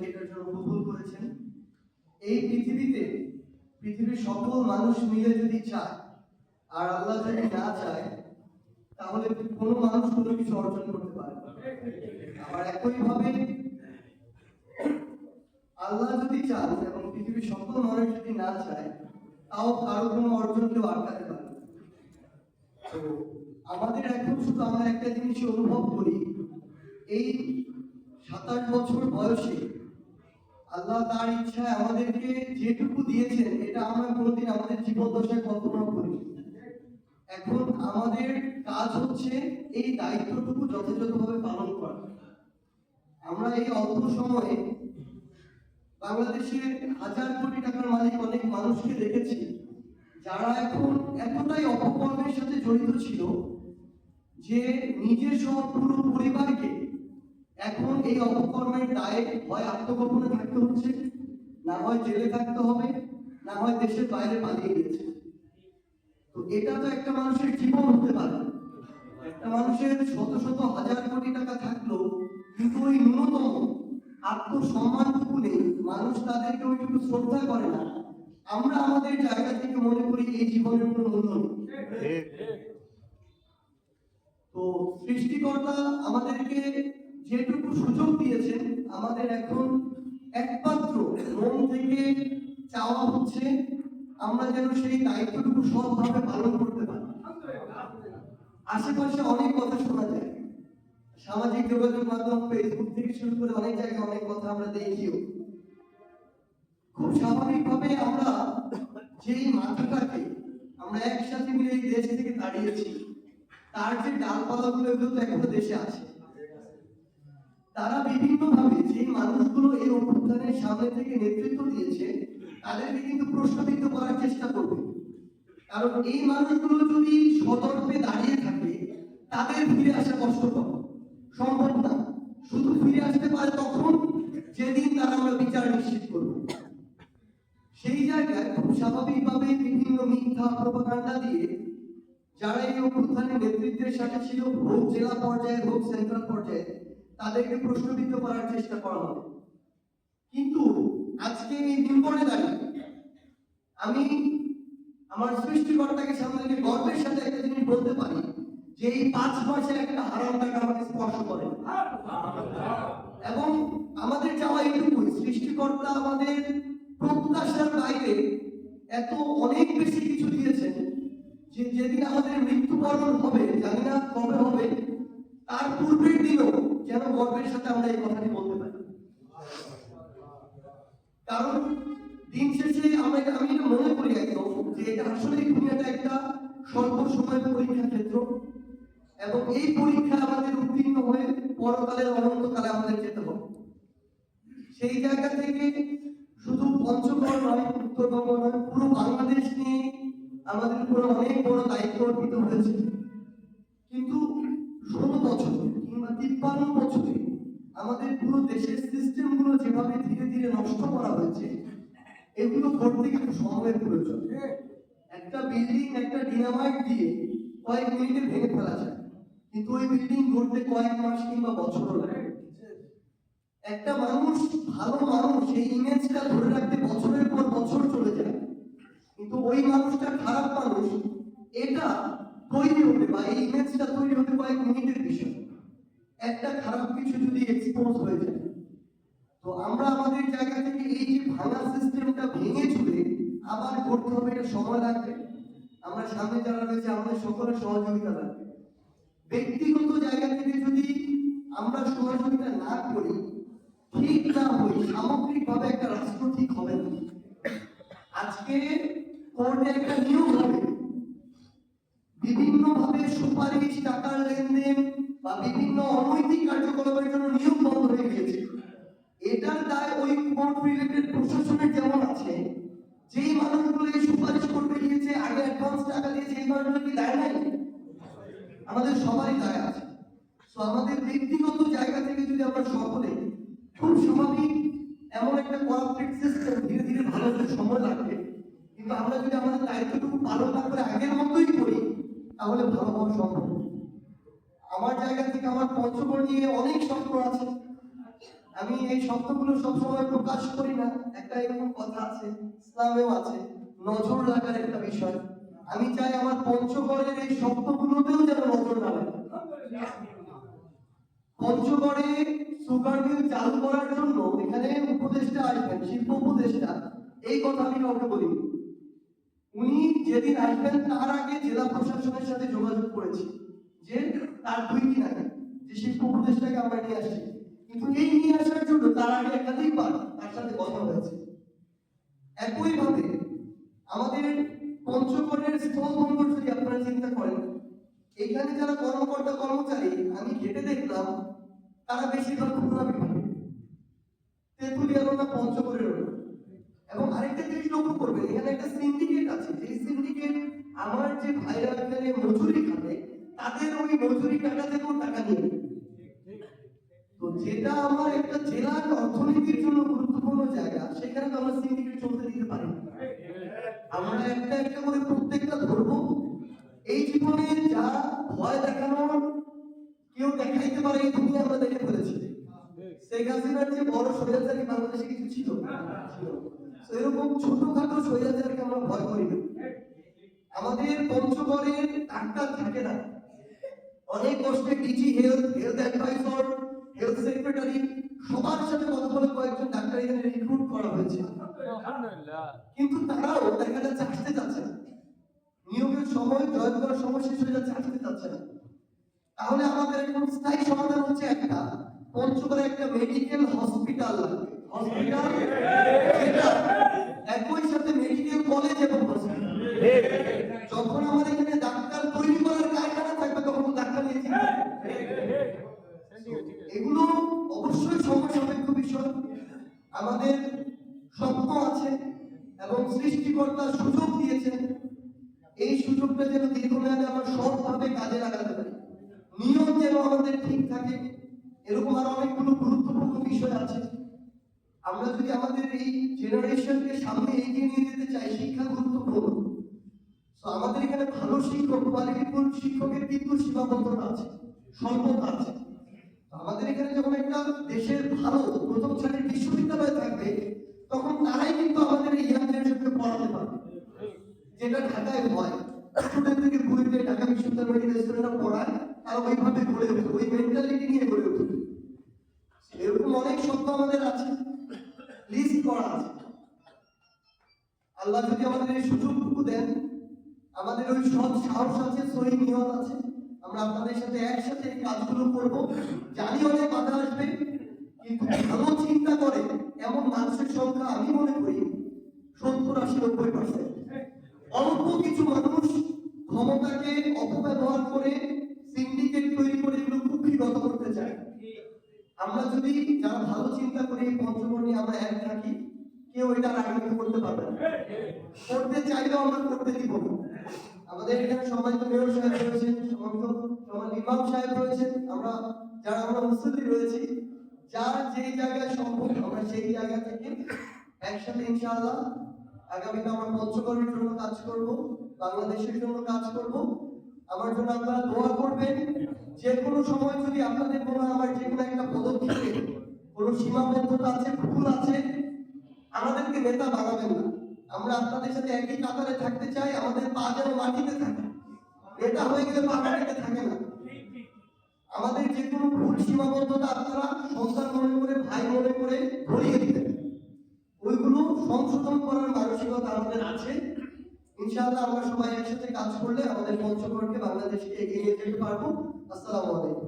এটার জন্য কবুল করেছেন। এই পৃথিবীর সকল মানুষ মিলে যদি চায় আর আল্লাহ যদি না চায় তাহলে কোনো মানুষ কোনো কিছু অর্জন করতে পারে না। আবার একইভাবে আল্লাহ যদি চান এবং পৃথিবীর সকল মানুষ যদি না চায় তাও কারো কোনো অর্জন কেউ আটকাতে পারে না। তো আমাদের এখন শুধু আমরা একটা জিনিস অনুভব করি, এই 27 বছর বয়সে আল্লাহ তার ইচ্ছায় আমাদেরকে যেটুকু দিয়েছেন এটা আমরা কোনোদিন আমাদের জীবন দশায় কল্পনা করি। এখন আমাদের কাজ হচ্ছে এই দায়িত্বটুকু যথাযথভাবে পালন করা। আমরা এই অল্প সময়ে বাংলাদেশে 1000 কোটি টাকার মালিক অনেক মানুষকে দেখেছি যারা এখন এতটাই অপকর্মের সাথে জড়িত ছিল যে নিজের সহ পুরো পরিবারকে এখন এই অপকর্মের দায়ে হয় আত্মগোপনে থাকতে হচ্ছে, না হয় জেলে থাকতে হবে, না হয় দেশের বাইরে পালিয়ে গেছে। তো এটা তো একটা মানুষের জীবন হতে পারে। একটা মানুষের শত শত হাজার কোটি টাকা থাকলো কিন্তু ওই ন্যূনতম আত্মসম্মানটুকু নেই, মানুষ তাদেরকে ওইটুকু শ্রদ্ধা করে না। আমরা আমাদের জায়গা থেকে মনে করি এই জীবনের কোনো মূল্য নেই। তো সৃষ্টিকর্তা আমাদেরকে যেটুকু সুযোগ দিয়েছেন আমাদের এখন একমাত্র মন থেকে চাওয়া হচ্ছে আমরা যেন সেই দায়িত্বটুকু সৎভাবে পালন করতে পারি। আশেপাশে অনেক কথা শোনা যায়, সামাজিক যোগাযোগ মাধ্যম ফেসবুক থেকে শুরু করে অনেক জায়গায় অনেক কথা আমরা দেখিও। খুব স্বাভাবিকভাবে আমরা যেই মাথাটাকে আমরা একসাথে মিলে এই দেশ থেকে দাঁড়িয়েছি তার যে ডালপালাগুলো এগুলো তো এখনো দেশে আছে। তারা বিভিন্নভাবে যে মানুষগুলো এই অভ্যুত্থানের সামনে থেকে নেতৃত্ব দিয়েছে তাদেরকে কিন্তু প্রশ্নবিদ্ধ করার চেষ্টা করবে। কারণ এই মানুষগুলো যদি সতর্কে দাঁড়িয়ে থাকে তাদের ফিরে আসা কষ্টকর, সম্ভব না। শুধু ফিরে আসতে পারে তখন যেদিন তারা আমরা বিচার নিশ্চিত করব। সেই জায়গায় খুব স্বাভাবিকভাবে বিভিন্ন মিথ্যা প্রোপাগান্ডা দিয়ে যারা এই অভ্যুত্থানের নেতৃত্বের সাথে ছিল, হোক জেলা পর্যায়ে হোক সেন্ট্রাল পর্যায়ে, তাদেরকে প্রশ্নবিদ্ধ করার চেষ্টা করা হবে। কিন্তু আজকে এই দিনপরে দাঁড়িয়ে আমি আমার সৃষ্টিকর্তাকে সামনে রেখে গর্বের সাথে একটা জিনিস বলতে পারি যে এই 5 মাসে একটা হারাম টাকা আমাকে স্পর্শ করে এবং আমাদের চাওয়া এইটুকুই, সৃষ্টিকর্তা আমাদের প্রত্যাশার বাইরে এত অনেক বেশি কিছু দিয়েছেন যে যেদিন আমাদের মৃত্যুবরণ হবে, জানি না কবে হবে, তার পূর্বের দিনও যেন গর্বের সাথে আমরা এই কথাটি বলতে পারি। কারণ দিন শেষে আমি এটা মনে করি একদম যে এটা আসলে দুনিয়াটা একটা স্বল্প সময়ের পরীক্ষা ক্ষেত্র এবং এই পরীক্ষা আমাদের উত্তীর্ণ হয়ে পরকালের অনন্তকালে আমাদের যেতে হবে। সেই জায়গা থেকে শুধু পঞ্চগড় নয়, উত্তরবঙ্গ নয়, পুরো বাংলাদেশ নিয়ে আমাদের উপর অনেক বড় দায়িত্ব অর্পিত হয়েছে। কিন্তু 16 বছর কিংবা 53 বছরে আমাদের পুরো দেশের সিস্টেম গুলো যেভাবে ধীরে ধীরে নষ্ট করা হয়েছে এগুলো করতে কিন্তু সময়ের প্রয়োজন। একটা বিল্ডিং একটা ডিনামাইট দিয়ে কয়েক মিনিটে ভেঙে ফেলা যায়, কিন্তু ওই বিল্ডিং গড়তে কয়েক মাস কিংবা বছরও লাগে। একটা মানুষ ভালো মানুষ এই ইমেজটা ধরে রাখতে বছরের পর বছর চলে যায়, কিন্তু ওই মানুষটা খারাপ মানুষ এটা তৈরি হতে বা এই ইমেজটা তৈরি হতে কয়েক মিনিটের বিষয়। একটা খারাপ কিছু যদি এক্সপোজ হয়ে যায়, তো আমরা আমাদের জায়গা থেকে এই যে ভাঙা সিস্টেমটা ভেঙে চলে আবার করতে হবে, এটা সময় লাগবে। আমরা সামনে যারা রয়েছে আমাদের সকলের সহযোগিতা লাগবে। ব্যক্তিগত জায়গা থেকে যদি আমরা সহযোগিতা না করি, ঠিক না হই, সামগ্রিকভাবে একটা রাষ্ট্র ঠিক হবে না। আজকে কোর্টে একটা নিয়োগ হবে, বিভিন্নভাবে সুপারিশ, টাকার লেনদেন বা বিভিন্ন অনৈতিক কার্যকলাপের জন্য নিয়োগ বন্ধ হয়ে গিয়েছে। এটার দায় ওই কোর্ট রিলেটেড প্রশাসনের যেমন আছে, যেই মানুষগুলো এই সুপারিশ করতে গিয়েছে আগে অ্যাডভান্স টাকা দিয়েছে, এই মানুষগুলো কি দায় নাই? আমাদের সবারই দায় আছে। তো আমাদের ব্যক্তিগত জায়গা থেকে যদি আমরা সকলে খুব স্বাভাবিক, এমন একটা করাপ্টেড সিস্টেম ধীরে ধীরে ভালো হতে সময় লাগবে, কিন্তু আমরা যদি আমাদের দায়িত্বটুকু পালন না করে আগের মতোই করি তাহলে ভালো হওয়া সম্ভব। আমার জায়গা থেকে আমার পঞ্চগড় নিয়ে অনেক স্বপ্ন আছে, আমি এই শব্দগুলো সবসময় প্রকাশ করি না, একটা এরকম কথা আছে, ইসলামেও আছে, নজর লাগার একটা বিষয়। আমি চাই আমার পঞ্চগড়ের এই শব্দগুলোতেও যেন নজর না লাগে। পঞ্চগড়ে সুগার মিল চালু করার জন্য এখানে উপদেষ্টা আসবেন, শিল্প উপদেষ্টা, এই কথা আমি কাউকে বলি। উনি যেদিন আসবেন তার আগে জেলা প্রশাসনের সাথে যোগাযোগ করেছি যে তার 2 দিন আগে যে শিল্প উপদেষ্টাকে আমরা নিয়ে আসছি, কিন্তু এই নিয়ে আসার জন্য তার আগে একাধিকবার তার সাথে কথা হয়েছে। একইভাবে আমাদের পঞ্চগড়ের স্থলবন্দর যদি আপনারা চিন্তা করেন, এখানে যারা কর্মকর্তা কর্মচারী আমি ঘেটে দেখলাম তারা বেশিরভাগ খুলনা বিভাগে, তেঁতুলিয়ারও না পঞ্চগড়েরও না। এবং আরেকটা জিনিস লক্ষ্য করবেন, এখানে একটা সিন্ডিকেট আছে, যে সিন্ডিকেট আমার যে ভাইরা এখানে মজুরি খাবে তাদের ওই মজুরি টাকা থেকেও টাকা নিয়ে নেয়। তো যেটা আমার একটা জেলার অর্থনীতির জন্য গুরুত্বপূর্ণ জায়গা, সেখানে তো আমরা সিন্ডিকেট চলতে দিতে পারি না। আমরা একটা একটা করে প্রত্যেকটা ধরবো। এই জীবনে যা ভয় দেখানোর কেউ দেখাইতে পারে এই দুনিয়া আমরা দেখে ফেলেছি। শেখ হাসিনার যে বড় স্বৈরাচারী বাংলাদেশে কিছু ছিল, এরকম ছোটখাটো স্বৈরাচারকে আমরা ভয় করি না। আমাদের পঞ্চগড়ের ডাক্তার থাকে না, অনেক কষ্টে DG health, health advisor, health secretary সবার সাথে কথা বলে কয়েকজন ডাক্তার এখানে রিক্রুট করা হয়েছে, কিন্তু তারাও দেখা যাচ্ছে আসতে চাচ্ছে না। নিয়োগের সময় জয়েন করার সময় শেষ হয়ে যাচ্ছে, আসতে চাচ্ছে না। তাহলে আমাদের এখন স্থায়ী সমাধান হচ্ছে একটা, পঞ্চগড়ে একটা মেডিকেল হসপিটাল লাগবে। হসপিটাল যেটা একই সাথে মেডিকেল কলেজ এবং হসপিটাল। যখন আমাদের এখানে ডাক্তার তৈরি করার কারখানা থাকবে তখন ডাক্তার নিয়ে চিন্তা। এগুলো অবশ্যই সময় সাপেক্ষ বিষয়। আমাদের স্বপ্ন আছে এবং সৃষ্টিকর্তা সুযোগ দিয়েছেন, এই সুযোগটা যেন দীর্ঘমেয়াদে আমরা সৎভাবে কাজে লাগাতে পারি, নিয়ম যেন আমাদের ঠিক থাকে। এরকম আরো অনেকগুলো গুরুত্বপূর্ণ বিষয় আছে। আমরা যদি আমাদের এই জেনারেশনকে সামনে এগিয়ে নিয়ে যেতে চাই, শিক্ষা গুরুত্বপূর্ণ। তো আমাদের এখানে ভালো শিক্ষক, কোয়ালিটিফুল শিক্ষকের কিন্তু সীমাবদ্ধতা আছে, স্বল্পতা আছে। আমাদের এখানে যখন একটা দেশের ভালো প্রথম শ্রেণীর বিশ্ববিদ্যালয় থাকবে, তখন তারাই কিন্তু আমাদের এই ইয়াং জেনারেশনকে পড়াতে পারবে, যেটা ঢাকায় হয়। স্টুডেন্ট থেকে বুয়েটে ঢাকা বিশ্ববিদ্যালয় মেডিকেল স্টুডেন্টরা পড়ায়, আর ওইভাবে গড়ে উঠবে, ওই মেন্টালিটি নিয়ে গড়ে উঠবে। এরকম অনেক স্বপ্ন আমাদের আছে, লিস্ট করা আছে। আল্লাহ যদি আমাদের এই সুযোগটুকু দেন, আমাদের ওই সৎ সাহস আছে, সহি নিয়ত আছে, আমরা আপনাদের সাথে একসাথে এই কাজগুলো করবো। জানি অনেক বাধা আসবে, কিন্তু ভালো চিন্তা করে এমন মানুষের সংখ্যা আমি মনে করি 70-80-90%। অল্প কিছু মানুষ ক্ষমতাকে অপব্যবহার করে সিন্ডিকেট তৈরি করে এগুলো কুক্ষিগত করতে চায়। আমরা যদি যারা ভালো চিন্তা করি এই পঞ্চগড় নিয়ে আমরা এক থাকি, কেউ এটা রাজনীতি করতে পারবে না, করতে চাইলেও আমরা করতে দিব না। আমাদের এখানে সম্মানিত মেয়র সাহেব রয়েছেন, সম্মানিত ইমাম সাহেব রয়েছেন, আমরা মুসল্লি রয়েছি, যার যেই জায়গায় সম্ভব আমরা সেই জায়গা থেকে একসাথে ইনশাআল্লাহ আগামীতে আমরা পঞ্চগড়ের জন্য কাজ করব, বাংলাদেশের জন্য কাজ করব। আমার জন্য আপনারা দোয়া করবেন। যে কোনো সময় যদি আপনাদের কোনো আমার যে কোনো একটা পদক্ষেপে কোনো সীমাবদ্ধতা আছে, ভুল আছে, আমাদেরকে নেতা বানাবেন না। আমরা আপনাদের সাথে একই কাতারে থাকতে চাই, আমাদের পা যেন মাটিতে থাকে। নেতা হয়ে গেলে পা মাটিতে থাকে না। আমাদের যে কোনো ভুল সীমাবদ্ধতা আপনারা সন্তান মনে করে, ভাই মনে করে ধরিয়ে দিবেন, ওইগুলো সংশোধন করার মানসিকতা আমাদের আছে। ইনশাআল্লাহ আমরা সবাই একসাথে কাজ করলে আমাদের পঞ্চগড়কে, বাংলাদেশকে এগিয়ে নিয়ে যেতে পারবো। আসসালামু আলাইকুম।